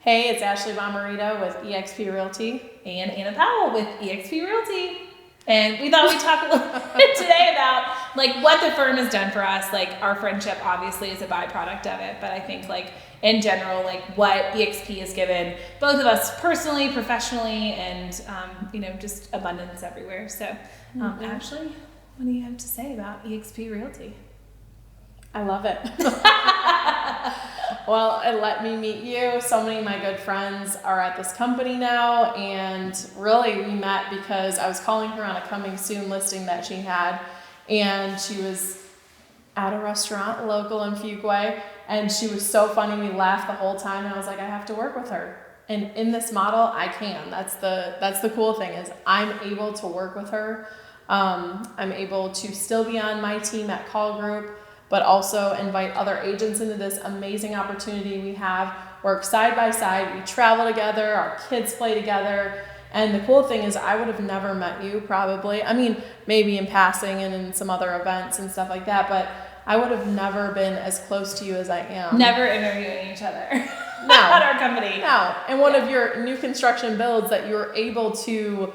Hey, it's Ashley Bomarito with eXp Realty. And Anna Powell with eXp Realty. And we thought we'd talk a little bit today about like what the firm has done for us. Like our friendship obviously is a byproduct of it, but I think like in general, like what eXp has given both of us personally, professionally, and just abundance everywhere. So Ashley, what do you have to say about eXp Realty? I love it. Well, it let me meet you. So many of my good friends are at this company now, and really we met because I was calling her on a coming soon listing that she had, and she was at a restaurant local in Fuquay, and she was so funny. We laughed the whole time, and I was like, I have to work with her. And in this model, I can. That's the cool thing is I'm able to work with her. I'm able to still be on my team at Call Group, but also invite other agents into this amazing opportunity we have. Work side by side, we travel together, our kids play together. And the cool thing is I would have never met you probably. I mean, maybe in passing and in some other events and stuff like that, but I would have never been as close to you as I am. Never interviewing each other. No. At our company. No. And one of your new construction builds that you're able to,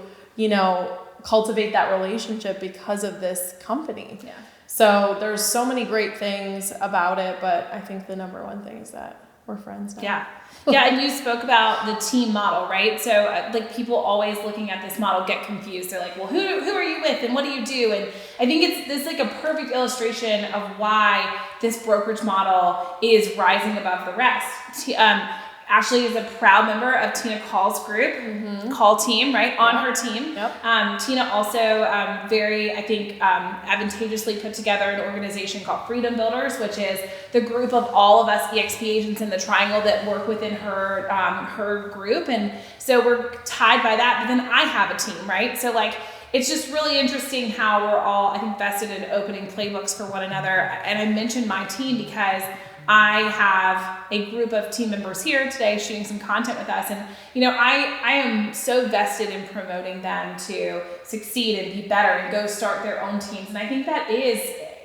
cultivate that relationship because of this company. Yeah. So there's so many great things about it, but I think the number one thing is that we're friends now. Yeah. Yeah, and you spoke about the team model, right? So people always looking at this model get confused. They're like, well, who are you with and what do you do? And I think it's like a perfect illustration of why this brokerage model is rising above the rest. Ashley is a proud member of Tina Call's group, Call team, right? On her team. Yep. Tina also very, I think, advantageously put together an organization called Freedom Builders, which is the group of all of us eXp agents in the triangle that work within her her group. And so we're tied by that, but then I have a team, right? So it's just really interesting how we're all, I think, vested in opening playbooks for one another. And I mentioned my team because I have a group of team members here today shooting some content with us. And, I am so vested in promoting them to succeed and be better and go start their own teams. And I think that is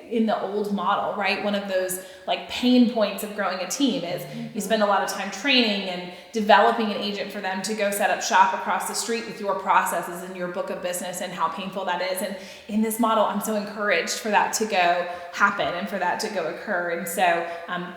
in the old model, right? One of those pain points of growing a team is you spend a lot of time training and developing an agent for them to go set up shop across the street with your processes and your book of business and how painful that is. And in this model, I'm so encouraged for that to go happen and for that to go occur. And so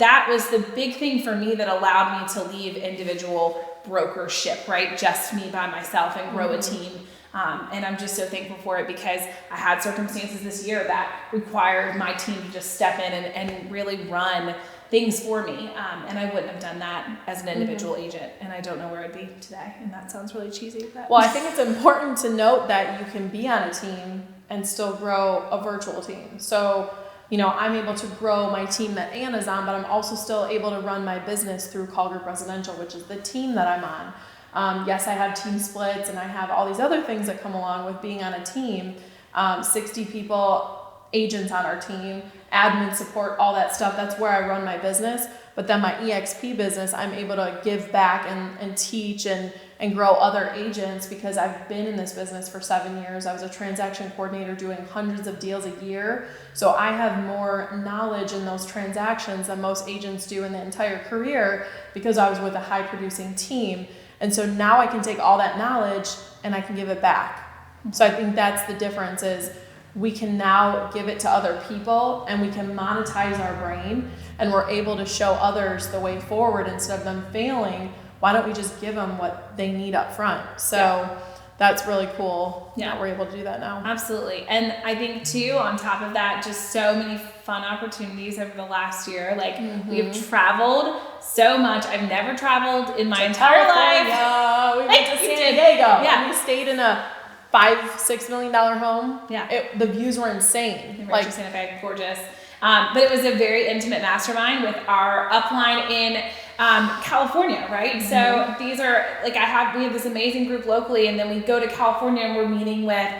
that was the big thing for me that allowed me to leave individual brokership, right? Just me by myself and grow a team. And I'm just so thankful for it because I had circumstances this year that required my team to just step in and really run things for me. And I wouldn't have done that as an individual agent. And I don't know where I'd be today. And that sounds really cheesy. But. Well, I think it's important to note that you can be on a team and still grow a virtual team. So, I'm able to grow my team that Anna's on, but I'm also still able to run my business through Call Group Residential, which is the team that I'm on. Yes, I have team splits and I have all these other things that come along with being on a team. 60 people, agents on our team, admin support, all that stuff. That's where I run my business. But then my eXp business, I'm able to give back and teach and grow other agents because I've been in this business for 7 years. I was a transaction coordinator doing hundreds of deals a year. So I have more knowledge in those transactions than most agents do in the entire career because I was with a high producing team. And so now I can take all that knowledge and I can give it back. So I think that's the difference is we can now give it to other people and we can monetize our brain and we're able to show others the way forward instead of them failing. Why don't we just give them what they need up front? So that's really cool that we're able to do that now. Absolutely. And I think too, on top of that, just so many fun opportunities over the last year. We have traveled so much. I've never traveled in my entire life. We went to San Diego. Yeah. And we stayed in a $5-6 million home. Yeah. The views were insane. In Rancho Santa Fe, gorgeous. But it was a very intimate mastermind with our upline in California, right? So these are we have this amazing group locally, and then we go to California and we're meeting with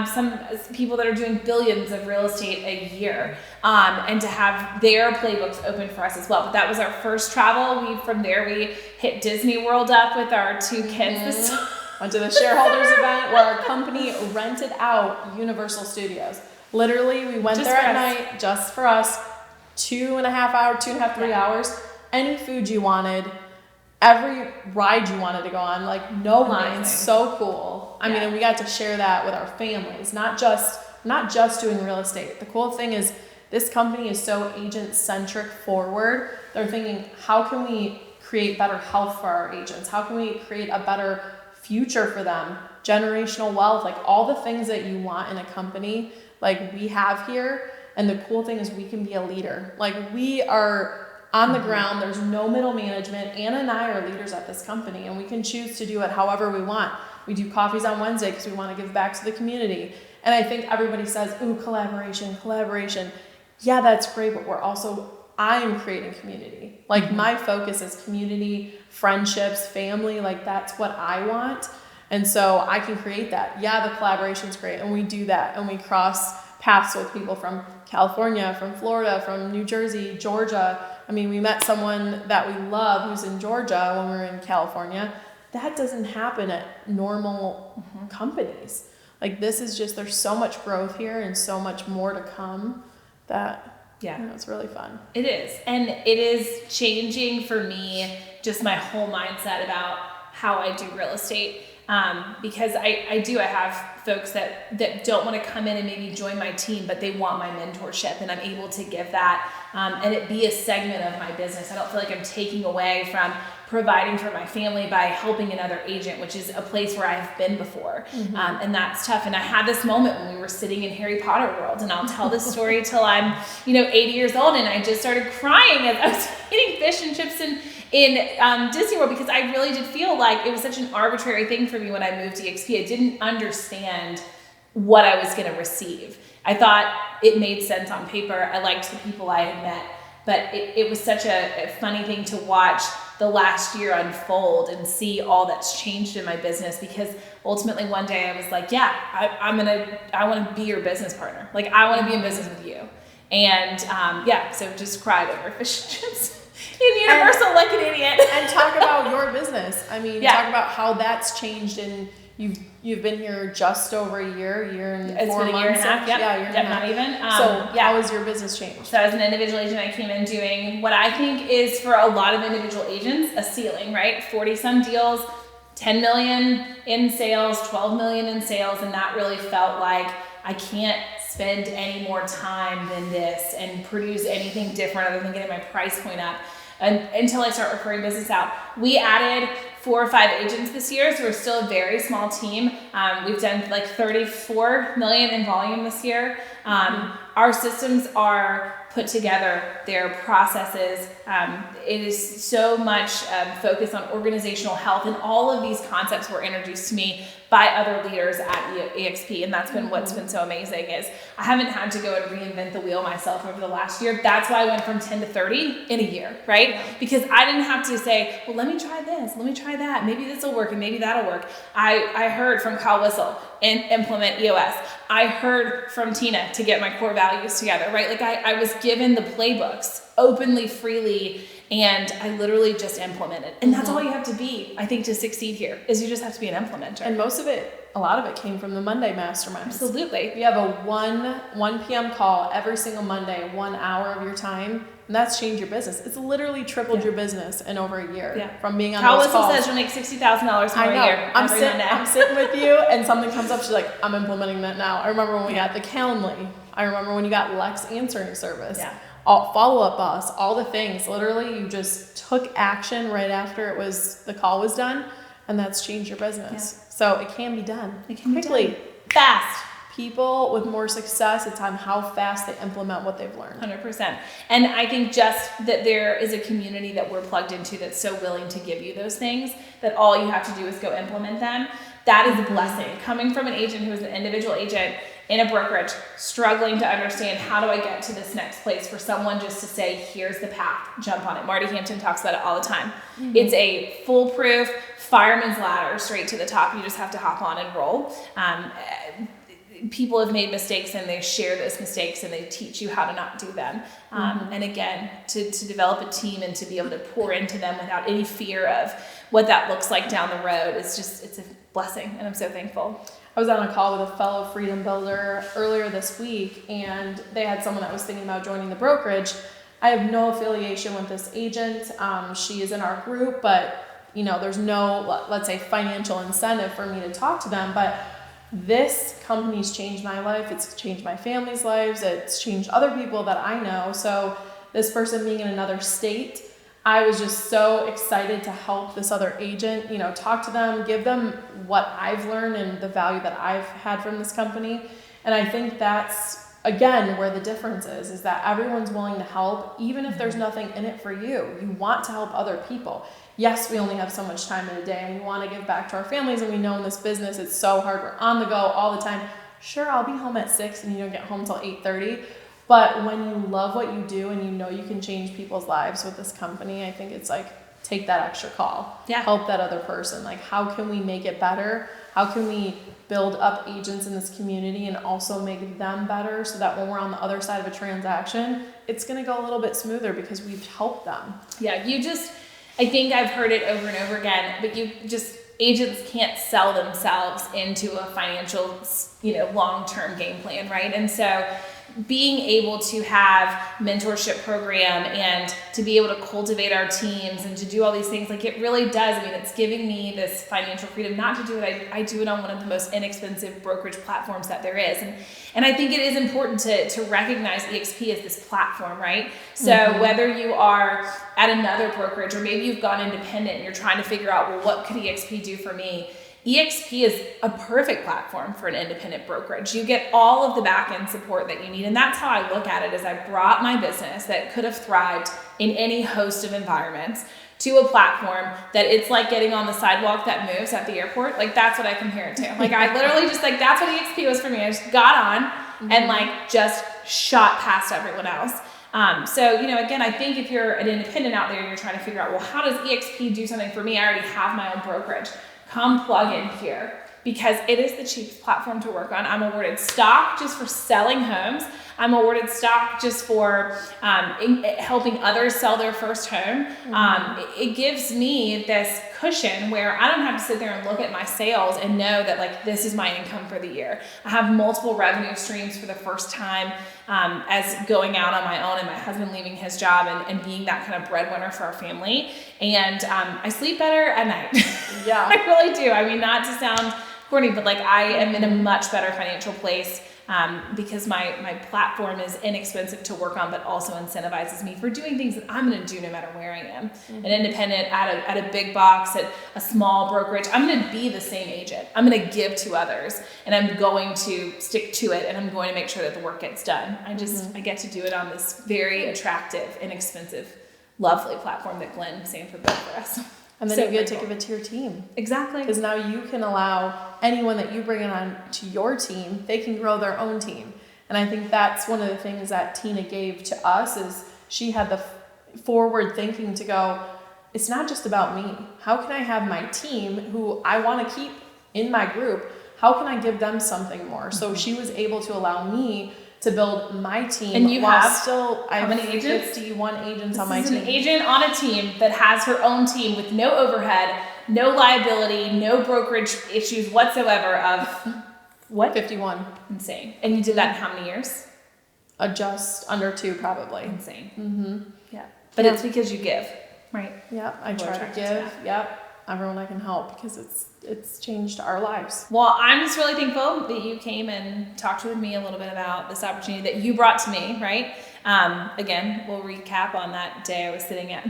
some people that are doing billions of real estate a year, and to have their playbooks open for us as well. But that was our first travel. From there we hit Disney World up with our two kids this summer. Went to the shareholders event where our company rented out Universal Studios. Literally, we went there at night just for us, 2.5 hours, 3 hours, any food you wanted, every ride you wanted to go on, like no lines, Amazing. so cool. I mean, and we got to share that with our families, not just doing real estate. The cool thing is this company is so agent-centric forward. They're thinking, how can we create better health for our agents? How can we create a better future for them? Generational wealth, like all the things that you want in a company, like we have here. And the cool thing is we can be a leader. Like we are on the ground. There's no middle management. Anna and I are leaders at this company, and we can choose to do it however we want. We do coffees on Wednesday because we want to give back to the community. And I think everybody says, ooh, collaboration. Yeah, that's great, but I'm creating community. Like my focus is community, friendships, family, like that's what I want. And so I can create that. Yeah, the collaboration's great, and we do that, and we cross paths with people from California, from Florida, from New Jersey, Georgia. I mean, we met someone that we love who's in Georgia when we were in California. That doesn't happen at normal companies. Like this is just, there's so much growth here and so much more to come that it's really fun. It is. And it is changing for me just my whole mindset about how I do real estate. Because I have folks that don't want to come in and maybe join my team, but they want my mentorship, and I'm able to give that, and it be a segment of my business. I don't feel like I'm taking away from providing for my family by helping another agent, which is a place where I have been before. And that's tough. And I had this moment when we were sitting in Harry Potter world, and I'll tell this story till I'm, 80 years old. And I just started crying as I was eating fish and chips in Disney World, because I really did feel like it was such an arbitrary thing for me when I moved to EXP. I didn't understand what I was going to receive. I thought it made sense on paper. I liked the people I had met, but it was such a funny thing to watch the last year unfold and see all that's changed in my business, because ultimately one day I was like, I want to be your business partner. Like I want to be in business with you. And so just cried over fish and chips in Universal like an idiot. And talk about your business. I mean, talk about how that's changed, and you've been here just over a year and it's 4 been months. A year and a half. Yep. Yeah, year and a half. Not even. So how has your business changed? So as an individual agent, I came in doing what I think is, for a lot of individual agents, a ceiling, right? 40 some deals, 10 million in sales, 12 million in sales. And that really felt like I can't spend any more time than this and produce anything different other than getting my price point up until I start referring business out. We added 4 or 5 agents this year, so we're still a very small team. We've done like 34 million in volume this year. Our systems are put together, their processes. It is so much focused on organizational health, and all of these concepts were introduced to me by other leaders at EXP, and that's been what's been so amazing. Is I haven't had to go and reinvent the wheel myself over the last year. That's why I went from 10 to 30 in a year, right? Because I didn't have to say, well, let me try this, let me try that, maybe this will work and maybe that'll work. I heard from Kyle Whistle and implement EOS. I heard from Tina to get my core values together, right? Like I was given the playbooks openly, freely, and I literally just implemented. And that's all you have to be, I think, to succeed here, is you just have to be an implementer. And a lot of it came from the Monday Masterminds. Absolutely. We have a 1 p.m. call every single Monday, 1 hour of your time, and that's changed your business. It's literally tripled your business in over a year from being on Kyle those Whistle calls. says you'll make $60,000 more a year. I'm sitting with you, and something comes up. She's like, I'm implementing that now. I remember when we got the Calendly. I remember when you got Lex answering service. Yeah. All follow-up boss, all the things. Literally, you just took action right after the call was done, and that's changed your business. Yeah. So it can be done. It can quickly, be done. Fast. People with more success, it's on how fast they implement what they've learned. 100%. And I think just that there is a community that we're plugged into that's so willing to give you those things, that all you have to do is go implement them. That is a blessing. Coming from an agent who is an individual agent in a brokerage, struggling to understand, how do I get to this next place, for someone just to say, here's the path, jump on it. Marty Hampton talks about it all the time. It's a foolproof fireman's ladder straight to the top. You just have to hop on and roll. People have made mistakes, and they share those mistakes, and they teach you how to not do them. And again, to develop a team and to be able to pour into them without any fear of what that looks like down the road, it's a blessing, and I'm so thankful. I was on a call with a fellow freedom builder earlier this week, and they had someone that was thinking about joining the brokerage. I have no affiliation with this agent. She is in our group, but there's no, let's say, financial incentive for me to talk to them, but this company's changed my life. It's changed my family's lives. It's changed other people that I know. So this person being in another state, I was just so excited to help this other agent, talk to them, give them what I've learned and the value that I've had from this company. And I think that's, again, where the difference is that everyone's willing to help, even if there's nothing in it for you. You want to help other people. Yes, we only have so much time in a day, and we want to give back to our families, and we know in this business it's so hard. We're on the go all the time. Sure, I'll be home at 6 and you don't get home till 8:30. But when you love what you do and you can change people's lives with this company, I think it's like, take that extra call. Yeah. Help that other person. Like, how can we make it better? How can we build up agents in this community and also make them better so that when we're on the other side of a transaction, it's going to go a little bit smoother because we've helped them. Yeah, I think I've heard it over and over again, but agents can't sell themselves into a financial, long-term game plan, right? And so being able to have mentorship program and to be able to cultivate our teams and to do all these things, like it really does. It's giving me this financial freedom not to do it. I do it on one of the most inexpensive brokerage platforms that there is. And I think it is important to recognize EXP as this platform, right? So whether you are at another brokerage or maybe you've gone independent and you're trying to figure out, well, what could EXP do for me? EXP is a perfect platform for an independent brokerage. You get all of the back-end support that you need. And that's how I look at it, is I brought my business that could have thrived in any host of environments to a platform that it's like getting on the sidewalk that moves at the airport. Like, that's what I compare it to. Like, I literally just, like, that's what EXP was for me. I just got on and like just shot past everyone else. So, again, I think if you're an independent out there and you're trying to figure out, well, how does EXP do something for me? I already have my own brokerage. Come plug in here, because it is the cheapest platform to work on. I'm awarded stock just for selling homes. I'm awarded stock just for helping others sell their first home. It gives me this cushion where I don't have to sit there and look at my sales and know that, like, this is my income for the year. I have multiple revenue streams for the first time as going out on my own and my husband leaving his job and being that kind of breadwinner for our family. And I sleep better at night. Yeah. I really do. Not to sound corny, but like, I am in a much better financial place because my platform is inexpensive to work on, but also incentivizes me for doing things that I'm going to do no matter where I am. An independent, at a big box, at a small brokerage, I'm going to be the same agent. I'm going to give to others, and I'm going to stick to it, and I'm going to make sure that the work gets done. I get to do it on this very attractive, inexpensive, lovely platform that Glenn Sanford built for us. And then you get to give it to your team. Exactly. Because now you can allow anyone that you bring on to your team, they can grow their own team. And I think that's one of the things that Tina gave to us, is she had the forward thinking to go, it's not just about me. How can I have my team, who I want to keep in my group, how can I give them something more? So she was able to allow me to build my team. And you have I have many agents? 51 agents on my team. An agent on a team that has her own team with no overhead, no liability, no brokerage issues whatsoever of what? 51. Insane. And you did that in how many years? Just under 2, probably. Insane. Yeah. But it's because you give, right? Yeah, I try to give. Yep. Everyone I can help, because it's changed our lives. Well, I'm just really thankful that you came and talked with me a little bit about this opportunity that you brought to me, right? Again, we'll recap on that day I was sitting at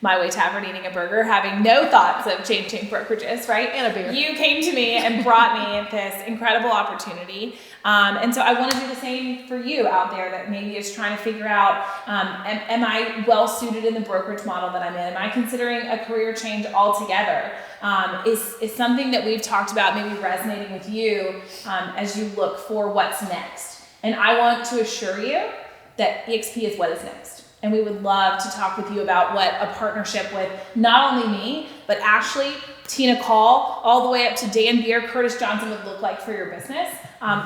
My Way Tavern eating a burger, having no thoughts of changing brokerages, right? And a beer. You came to me and brought me this incredible opportunity. And so I want to do the same for you out there that maybe is trying to figure out, am I well suited in the brokerage model that I'm in? Am I considering a career change altogether? Is something that we've talked about maybe resonating with you as you look for what's next? And I want to assure you that EXP is what is next. And we would love to talk with you about what a partnership with not only me, but Ashley, Tina Call, all the way up to Dan Beer, Curtis Johnson would look like for your business.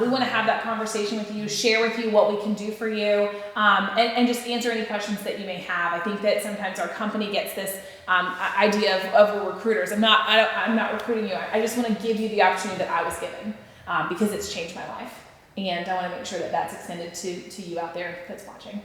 We want to have that conversation with you, share with you what we can do for you, and just answer any questions that you may have. I think that sometimes our company gets this idea of we're recruiters. I'm not recruiting you. I just want to give you the opportunity that I was given because it's changed my life. And I want to make sure that that's extended to you out there that's watching.